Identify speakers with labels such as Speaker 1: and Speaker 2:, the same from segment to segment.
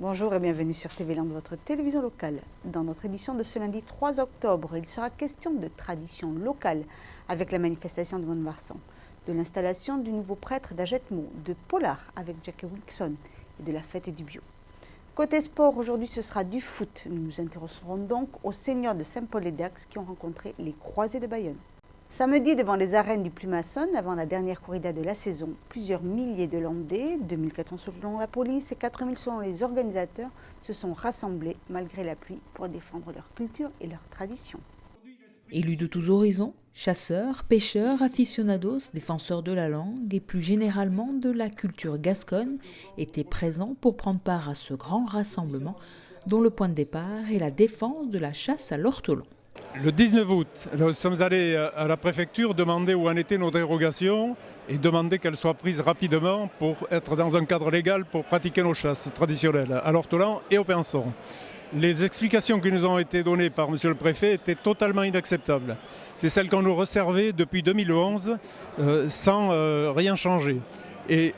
Speaker 1: Bonjour et bienvenue sur TV Land, votre télévision locale. Dans notre édition de ce lundi 3 octobre, il sera question de tradition locale avec la manifestation de Mont-de-Marsan, de l'installation du nouveau prêtre d'Agetmo, de Polar avec Jackie Wilson et de la fête du bio. Côté sport, aujourd'hui ce sera du foot. Nous nous intéresserons donc aux seniors de Saint-Paul-et-Dax qui ont rencontré les Croisés de Bayonne. Samedi, devant les arènes du Plumasson, avant la dernière corrida de la saison, plusieurs milliers de Landais, 2400 selon la police et 4000 selon les organisateurs, se sont rassemblés malgré la pluie pour défendre leur culture et leur tradition.
Speaker 2: Élus de tous horizons, chasseurs, pêcheurs, aficionados, défenseurs de la langue et plus généralement de la culture gasconne étaient présents pour prendre part à ce grand rassemblement dont le point de départ est la défense de la chasse à l'ortolan.
Speaker 3: Le 19 août, nous sommes allés à la préfecture demander où en étaient nos dérogations et demander qu'elles soient prises rapidement pour être dans un cadre légal pour pratiquer nos chasses traditionnelles à l'ortolan et au pinson. Les explications qui nous ont été données par M. le préfet étaient totalement inacceptables. C'est celles qu'on nous resservait depuis 2011 sans rien changer. Et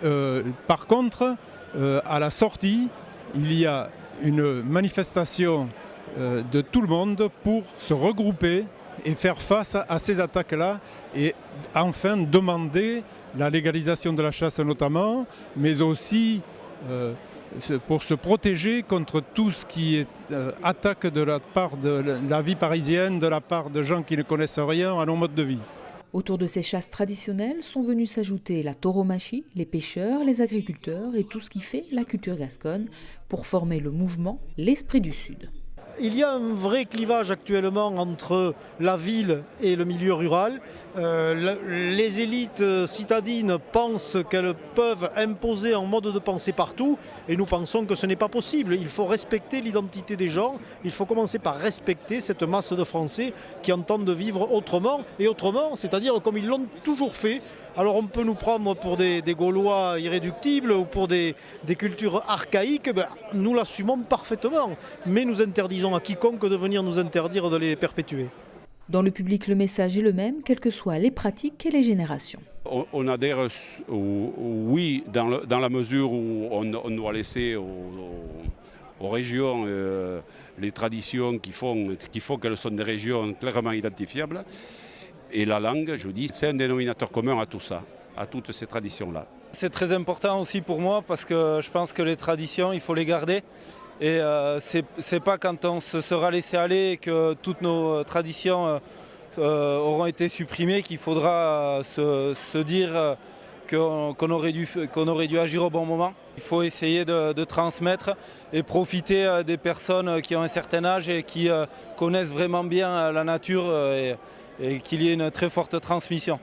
Speaker 3: par contre, à la sortie, il y a une manifestation de tout le monde pour se regrouper et faire face à ces attaques-là et enfin demander la légalisation de la chasse notamment, mais aussi pour se protéger contre tout ce qui est attaque de la part de la vie parisienne, de la part de gens qui ne connaissent rien à nos modes de vie.
Speaker 2: Autour de ces chasses traditionnelles sont venus s'ajouter la tauromachie, les pêcheurs, les agriculteurs et tout ce qui fait la culture gasconne pour former le mouvement L'Esprit du Sud.
Speaker 4: Il y a un vrai clivage actuellement entre la ville et le milieu rural. Les élites citadines pensent qu'elles peuvent imposer un mode de pensée partout et nous pensons que ce n'est pas possible. Il faut respecter l'identité des gens, il faut commencer par respecter cette masse de Français qui entendent vivre autrement et autrement, c'est-à-dire comme ils l'ont toujours fait. Alors on peut nous prendre pour des Gaulois irréductibles ou pour des cultures archaïques, nous l'assumons parfaitement, mais nous interdisons à quiconque de venir nous interdire de les perpétuer.
Speaker 2: Dans le public, le message est le même, quelles que soient les pratiques et les générations.
Speaker 5: On adhère, oui, dans la mesure où on doit laisser aux régions les traditions qui font qu'elles sont des régions clairement identifiables. Et la langue, je vous dis, c'est un dénominateur commun à tout ça, à toutes ces traditions-là.
Speaker 6: C'est très important aussi pour moi parce que je pense que les traditions, il faut les garder. Et c'est pas quand on se sera laissé aller et que toutes nos traditions auront été supprimées qu'il faudra se dire qu'on aurait dû agir au bon moment. Il faut essayer de transmettre et profiter des personnes qui ont un certain âge et qui connaissent vraiment bien la nature et qu'il y ait une très forte transmission.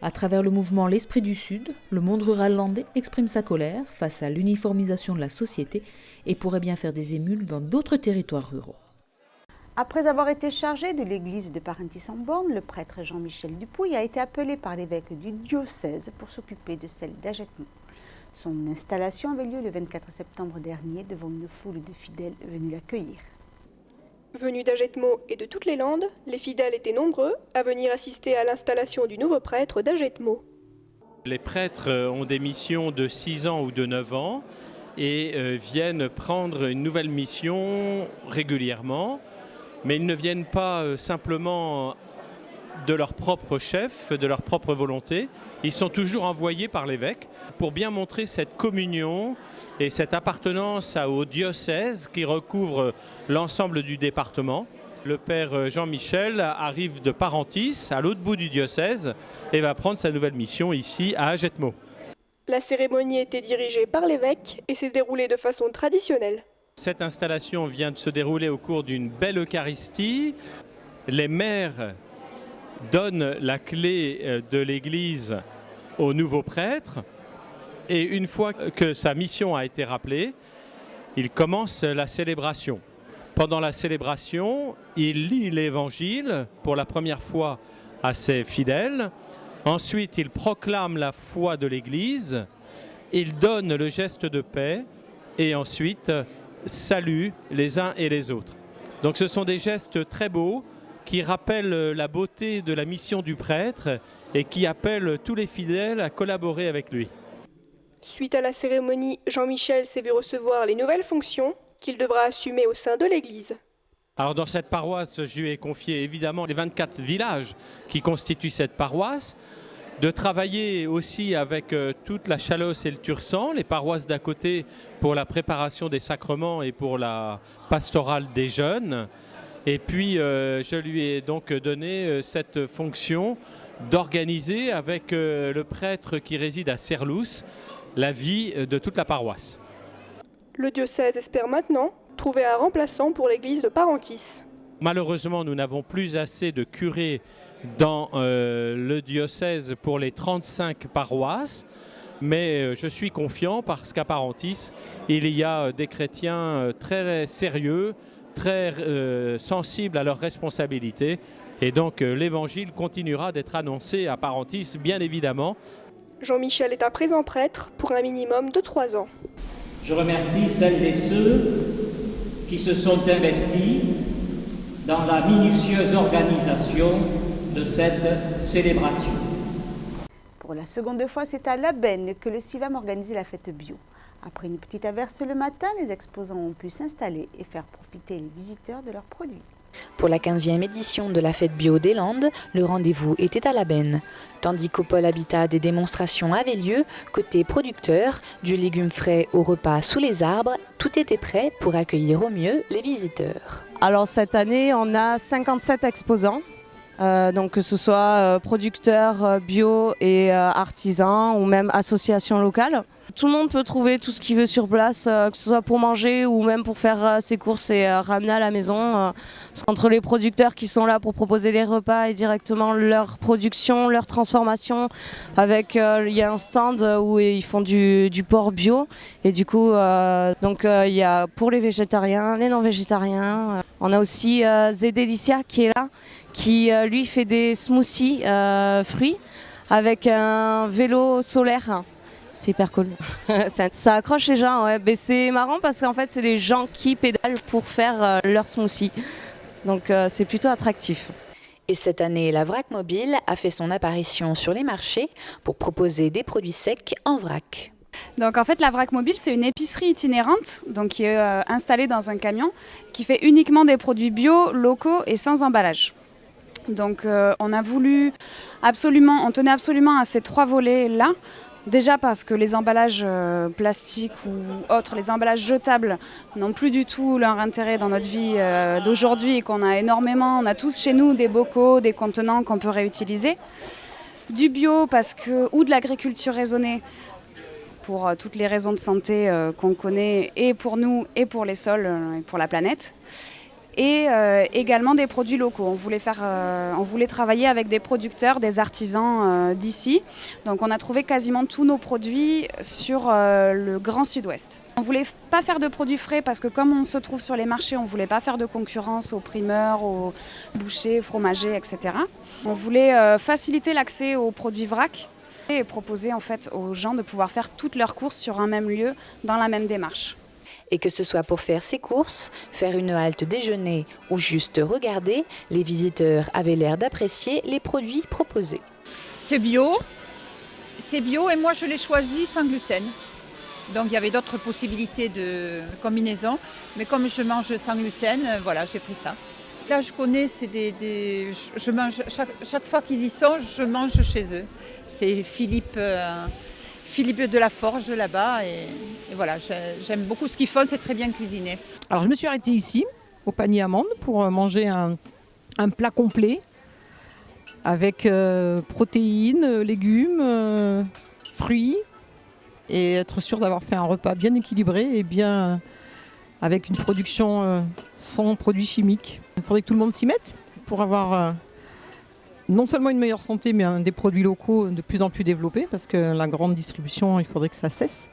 Speaker 2: À travers le mouvement L'Esprit du Sud, le monde rural landais exprime sa colère face à l'uniformisation de la société et pourrait bien faire des émules dans d'autres territoires ruraux.
Speaker 1: Après avoir été chargé de l'église de Parentis-en-Born, le prêtre Jean-Michel Dupouille a été appelé par l'évêque du diocèse pour s'occuper de celle d'Agetmo. Son installation avait lieu le 24 septembre dernier devant une foule de fidèles venus l'accueillir.
Speaker 7: Venus d'Agetmo et de toutes les Landes, les fidèles étaient nombreux à venir assister à l'installation du nouveau prêtre d'Agetmo.
Speaker 8: Les prêtres ont des missions de 6 ans ou de 9 ans et viennent prendre une nouvelle mission régulièrement, mais ils ne viennent pas simplement de leur propre chef, de leur propre volonté. Ils sont toujours envoyés par l'évêque pour bien montrer cette communion et cette appartenance au diocèse qui recouvre l'ensemble du département. Le père Jean-Michel arrive de Parentis, à l'autre bout du diocèse, et va prendre sa nouvelle mission ici à Agetmo.
Speaker 7: La cérémonie était dirigée par l'évêque et s'est déroulée de façon traditionnelle.
Speaker 8: Cette installation vient de se dérouler au cours d'une belle Eucharistie. Les maires donnent la clé de l'église au nouveau prêtre. Et une fois que sa mission a été rappelée, il commence la célébration. Pendant la célébration, il lit l'évangile pour la première fois à ses fidèles. Ensuite, il proclame la foi de l'Église. Il donne le geste de paix et ensuite salue les uns et les autres. Donc ce sont des gestes très beaux qui rappellent la beauté de la mission du prêtre et qui appellent tous les fidèles à collaborer avec lui.
Speaker 7: Suite à la cérémonie, Jean-Michel s'est vu recevoir les nouvelles fonctions qu'il devra assumer au sein de l'Église.
Speaker 8: Alors dans cette paroisse, je lui ai confié évidemment les 24 villages qui constituent cette paroisse, de travailler aussi avec toute la Chalosse et le Tursan, les paroisses d'à côté pour la préparation des sacrements et pour la pastorale des jeunes. Et puis je lui ai donc donné cette fonction d'organiser avec le prêtre qui réside à Serlous la vie de toute la paroisse.
Speaker 7: Le diocèse espère maintenant trouver un remplaçant pour l'église de Parentis.
Speaker 8: Malheureusement, nous n'avons plus assez de curés dans le diocèse pour les 35 paroisses, mais je suis confiant parce qu'à Parentis, il y a des chrétiens très sérieux, très sensibles à leurs responsabilités, et donc l'évangile continuera d'être annoncé à Parentis, bien évidemment.
Speaker 7: Jean-Michel est à présent prêtre pour un minimum de 3 ans.
Speaker 9: Je remercie celles et ceux qui se sont investis dans la minutieuse organisation de cette célébration.
Speaker 1: Pour la seconde fois, c'est à Labenne que le CIVAM organisait la fête bio. Après une petite averse le matin, les exposants ont pu s'installer et faire profiter les visiteurs de leurs produits.
Speaker 2: Pour la 15e édition de la fête bio des Landes, le rendez-vous était à Labenne. Tandis qu'au pôle Habitat, des démonstrations avaient lieu, côté producteurs, du légume frais au repas sous les arbres, tout était prêt pour accueillir au mieux les visiteurs.
Speaker 10: Alors cette année, on a 57 exposants, donc que ce soit producteurs bio et artisans ou même associations locales. Tout le monde peut trouver tout ce qu'il veut sur place, que ce soit pour manger ou même pour faire ses courses et ramener à la maison. C'est entre les producteurs qui sont là pour proposer les repas et directement leur production, leur transformation. Avec, il y a un stand où ils font du porc bio et du coup, il y a pour les végétariens, les non-végétariens. On a aussi Zedelicia qui est là, qui lui fait des smoothies fruits avec un vélo solaire. C'est hyper cool. Ça accroche les gens, ouais. Mais c'est marrant parce qu'en fait, c'est les gens qui pédalent pour faire leur smoothie. Donc c'est plutôt attractif.
Speaker 2: Et cette année, la vrac mobile a fait son apparition sur les marchés pour proposer des produits secs en vrac.
Speaker 11: Donc en fait, la vrac mobile, c'est une épicerie itinérante donc qui est installée dans un camion qui fait uniquement des produits bio, locaux et sans emballage. Donc on tenait absolument à ces 3 volets-là. Déjà parce que les emballages plastiques ou autres, les emballages jetables n'ont plus du tout leur intérêt dans notre vie d'aujourd'hui et qu'on a énormément, on a tous chez nous des bocaux, des contenants qu'on peut réutiliser. Du bio ou de l'agriculture raisonnée pour toutes les raisons de santé qu'on connaît et pour nous et pour les sols et pour la planète. Et également des produits locaux. On voulait travailler avec des producteurs, des artisans d'ici. Donc on a trouvé quasiment tous nos produits sur le Grand Sud-Ouest. On ne voulait pas faire de produits frais parce que comme on se trouve sur les marchés, on ne voulait pas faire de concurrence aux primeurs, aux bouchers, fromagers, etc. On voulait faciliter l'accès aux produits vrac et proposer en fait aux gens de pouvoir faire toutes leurs courses sur un même lieu, dans la même démarche.
Speaker 2: Et que ce soit pour faire ses courses, faire une halte déjeuner ou juste regarder, les visiteurs avaient l'air d'apprécier les produits proposés.
Speaker 12: C'est bio et moi je l'ai choisi sans gluten. Donc il y avait d'autres possibilités de combinaison, mais comme je mange sans gluten, voilà, j'ai pris ça. Là je connais, je mange chaque fois qu'ils y sont, je mange chez eux. C'est Philippe de la Forge là-bas et voilà, j'aime beaucoup ce qu'ils font, c'est très bien cuisiné.
Speaker 13: Alors je me suis arrêtée ici, au panier amande, pour manger un plat complet avec protéines, légumes, fruits et être sûr d'avoir fait un repas bien équilibré et bien avec une production sans produits chimiques. Il faudrait que tout le monde s'y mette pour avoir non seulement une meilleure santé, mais des produits locaux de plus en plus développés, parce que la grande distribution, il faudrait que ça cesse.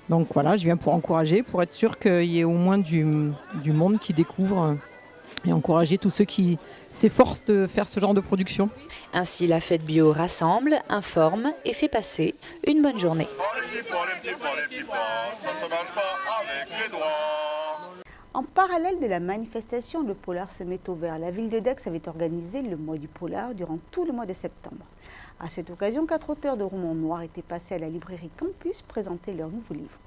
Speaker 13: Donc voilà, je viens pour encourager, pour être sûr qu'il y ait au moins du monde qui découvre et encourager tous ceux qui s'efforcent de faire ce genre de production.
Speaker 2: Ainsi, la fête bio rassemble, informe et fait passer une bonne journée.
Speaker 1: En parallèle de la manifestation, le polar se met au vert. La ville de Dax avait organisé le mois du polar durant tout le mois de septembre. À cette occasion, 4 auteurs de romans noirs étaient passés à la librairie Campus présenter leur nouveau livre.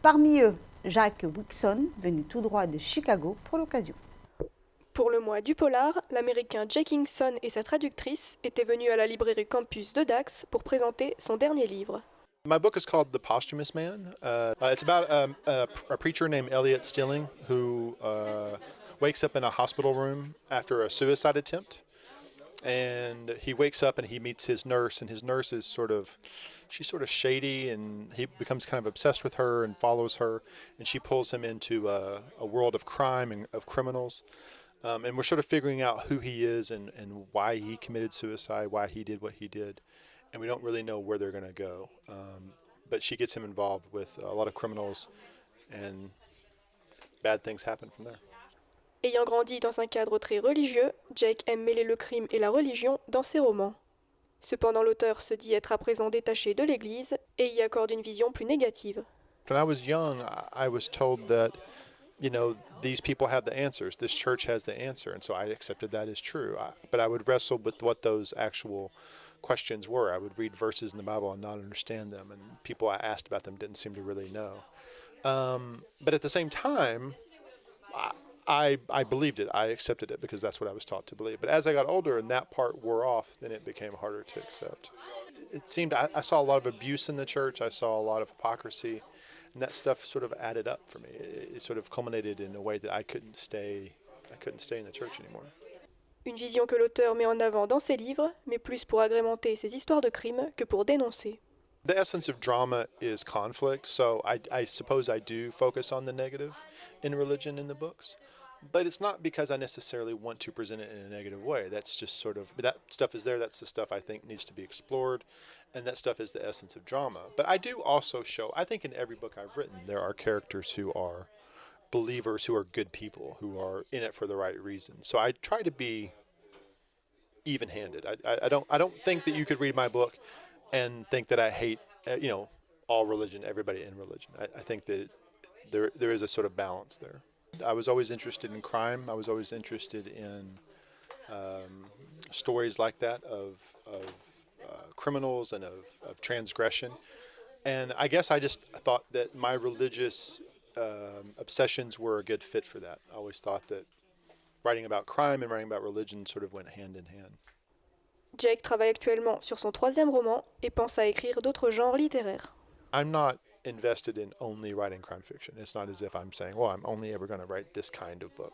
Speaker 1: Parmi eux, Jack Wickson, venu tout droit de Chicago pour l'occasion.
Speaker 7: Pour le mois du polar, l'américain Jake Hinkson et sa traductrice étaient venus à la librairie Campus de Dax pour présenter son dernier livre.
Speaker 14: My book is called The Posthumous Man. It's about a preacher named Elliot Stilling who wakes up in a hospital room after a suicide attempt. And he wakes up and he meets his nurse, and his nurse is she's sort of shady, and he becomes kind of obsessed with her and follows her, and she pulls him into a world of crime and of criminals. And we're sort of figuring out who he is and why he committed suicide, why he did what he did. And we don't really know where they're going to go. But she gets him involved with a lot of criminals, and bad things happen from there.
Speaker 7: Ayant grandi dans un cadre très religieux, Jake aime mêler le crime et la religion dans ses romans. Cependant, l'auteur se dit être à présent détaché de l'Église et y accorde une vision plus négative.
Speaker 14: When I was young, I was told that, these people have the answers. This church has the answer, and so I accepted that as true. But I would wrestle with what those actual questions were. I would read verses in the Bible and not understand them, and people I asked about them didn't seem to really know. But at the same time, I believed it. I accepted it because that's what I was taught to believe. But as I got older and that part wore off, then it became harder to accept. It seemed I saw a lot of abuse in the church. I saw a lot of hypocrisy. And that stuff sort of added up for me. It sort of culminated in a way that I couldn't stay in the church anymore.
Speaker 7: Une vision que l'auteur met en avant dans ses livres, mais plus pour agrémenter ses histoires de crimes que pour dénoncer.
Speaker 14: The essence of drama is conflict, so I suppose I do focus on the negative in religion in the books. But it's not because I necessarily want to present it in a negative way. That's just that stuff is there. That's the stuff I think needs to be explored. And that stuff is the essence of drama. But I do also show, I think in every book I've written, there are characters who are believers, who are good people, who are in it for the right reasons. So I try to be even-handed. I don't think that you could read my book and think that I hate, all religion, everybody in religion. I think that there is a sort of balance there. I was always interested in crime. I was always interested in stories like that of criminals and of transgression. And I guess I just thought that my religious obsessions were a good fit for that. I always thought that writing about crime and writing about religion sort of went hand in hand.
Speaker 7: Jake travaille actuellement sur son 3e roman et pense à écrire d'autres genres littéraires.
Speaker 14: I'm not invested in only writing crime fiction. It's not as if I'm saying, well, I'm only ever going to write this kind of book.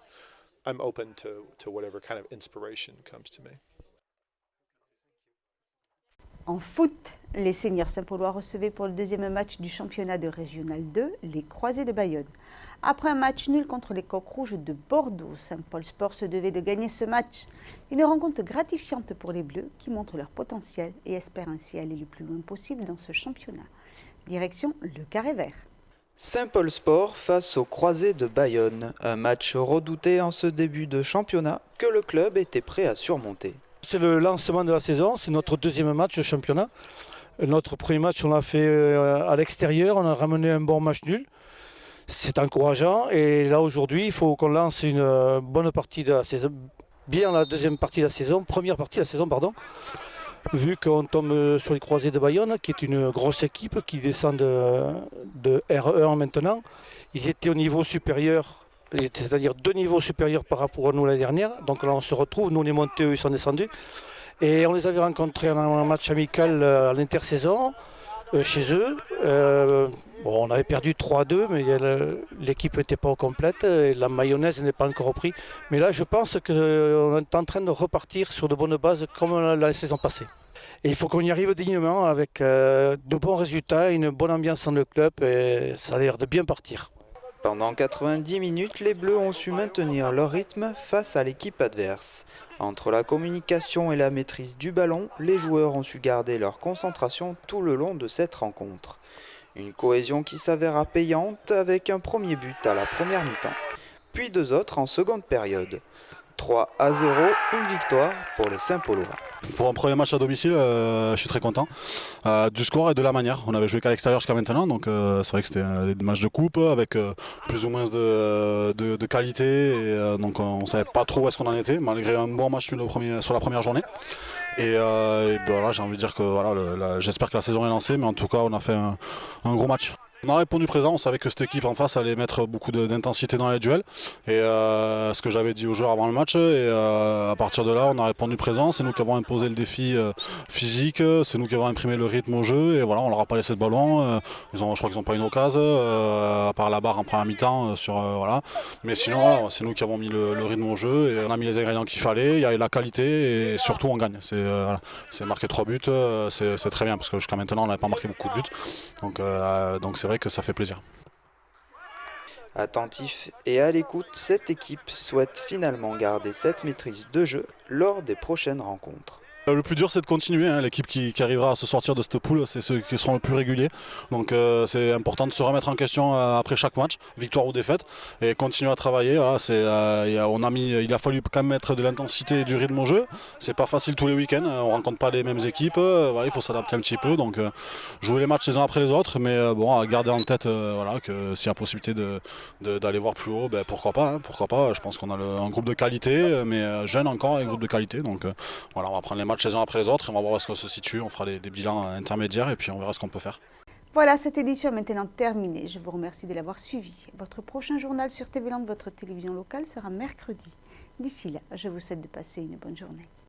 Speaker 14: I'm open to whatever kind of inspiration comes to me.
Speaker 1: En foot, les seniors Saint-Paulois recevaient pour le 2e match du championnat de Régional 2 les Croisés de Bayonne. Après un match nul contre les Coqs Rouges de Bordeaux, Saint-Paul Sport se devait de gagner ce match. Une rencontre gratifiante pour les Bleus qui montrent leur potentiel et espèrent ainsi aller le plus loin possible dans ce championnat. Direction le Carré Vert.
Speaker 15: Saint-Paul Sport face aux Croisés de Bayonne. Un match redouté en ce début de championnat que le club était prêt à surmonter.
Speaker 4: C'est le lancement de la saison, c'est notre 2e match de championnat. Notre premier match, on l'a fait à l'extérieur, on a ramené un bon match nul. C'est encourageant et là aujourd'hui, il faut qu'on lance une bonne partie de la saison, bien la deuxième partie de la saison, première partie de la saison, pardon. Vu qu'on tombe sur les Croisés de Bayonne, qui est une grosse équipe qui descend de RE1 maintenant. Ils étaient au niveau supérieur, c'est-à-dire 2 niveaux supérieurs par rapport à nous l'année dernière. Donc là on se retrouve, nous on est montés, eux ils sont descendus. Et on les avait rencontrés en un match amical à l'intersaison, chez eux. On avait perdu 3-2, mais l'équipe n'était pas complète et la mayonnaise n'est pas encore repris. Mais là, je pense qu'on est en train de repartir sur de bonnes bases comme la saison passée. Et il faut qu'on y arrive dignement avec de bons résultats, une bonne ambiance dans le club et ça a l'air de bien partir.
Speaker 15: Pendant 90 minutes, les Bleus ont su maintenir leur rythme face à l'équipe adverse. Entre la communication et la maîtrise du ballon, les joueurs ont su garder leur concentration tout le long de cette rencontre. Une cohésion qui s'avéra payante avec un premier but à la première mi-temps, puis 2 autres en seconde période. 3-0, une victoire pour les Saint-Paulois.
Speaker 16: Pour un premier match à domicile, je suis très content du score et de la manière. On avait joué qu'à l'extérieur jusqu'à maintenant, donc c'est vrai que c'était des matchs de coupe avec plus ou moins de qualité. Et, donc on ne savait pas trop où est-ce qu'on en était, malgré un bon match sur la première journée. Et voilà, j'ai envie de dire que voilà, j'espère que la saison est lancée, mais en tout cas on a fait un gros match. On a répondu présent, on savait que cette équipe en face allait mettre beaucoup d'intensité dans les duels. Et ce que j'avais dit aux joueurs avant le match, et à partir de là on a répondu présent. C'est nous qui avons imposé le défi physique, c'est nous qui avons imprimé le rythme au jeu. Et voilà, on leur a pas laissé de ballon. Je crois qu'ils n'ont pas une occasion, à part la barre en première mi-temps. Voilà. Mais sinon, voilà, c'est nous qui avons mis le rythme au jeu. Et on a mis les ingrédients qu'il fallait, il y a la qualité et surtout on gagne. C'est marquer 3 buts, c'est très bien parce que jusqu'à maintenant on n'avait pas marqué beaucoup de buts. Donc c'est vrai que ça fait plaisir.
Speaker 15: Attentif et à l'écoute, cette équipe souhaite finalement garder cette maîtrise de jeu lors des prochaines rencontres.
Speaker 16: Le plus dur c'est de continuer, hein. L'équipe qui arrivera à se sortir de cette poule, c'est ceux qui seront le plus réguliers. Donc c'est important de se remettre en question après chaque match, victoire ou défaite, et continuer à travailler. Voilà, il a fallu quand même mettre de l'intensité et du rythme au jeu. C'est pas facile tous les week-ends, on rencontre pas les mêmes équipes, voilà, il faut s'adapter un petit peu. Donc jouer les matchs les uns après les autres, mais bon, à garder en tête voilà, que s'il y a possibilité d'aller voir plus haut, pourquoi pas, hein, pourquoi pas. Je pense qu'on a un groupe de qualité, mais jeune encore, un groupe de qualité. Donc voilà, on va prendre les matchs les uns après les autres, et on va voir où est-ce qu'on se situe, on fera des bilans intermédiaires et puis on verra ce qu'on peut faire.
Speaker 1: Voilà, cette édition est maintenant terminée. Je vous remercie de l'avoir suivi. Votre prochain journal sur TV Land, votre télévision locale, sera mercredi. D'ici là, je vous souhaite de passer une bonne journée.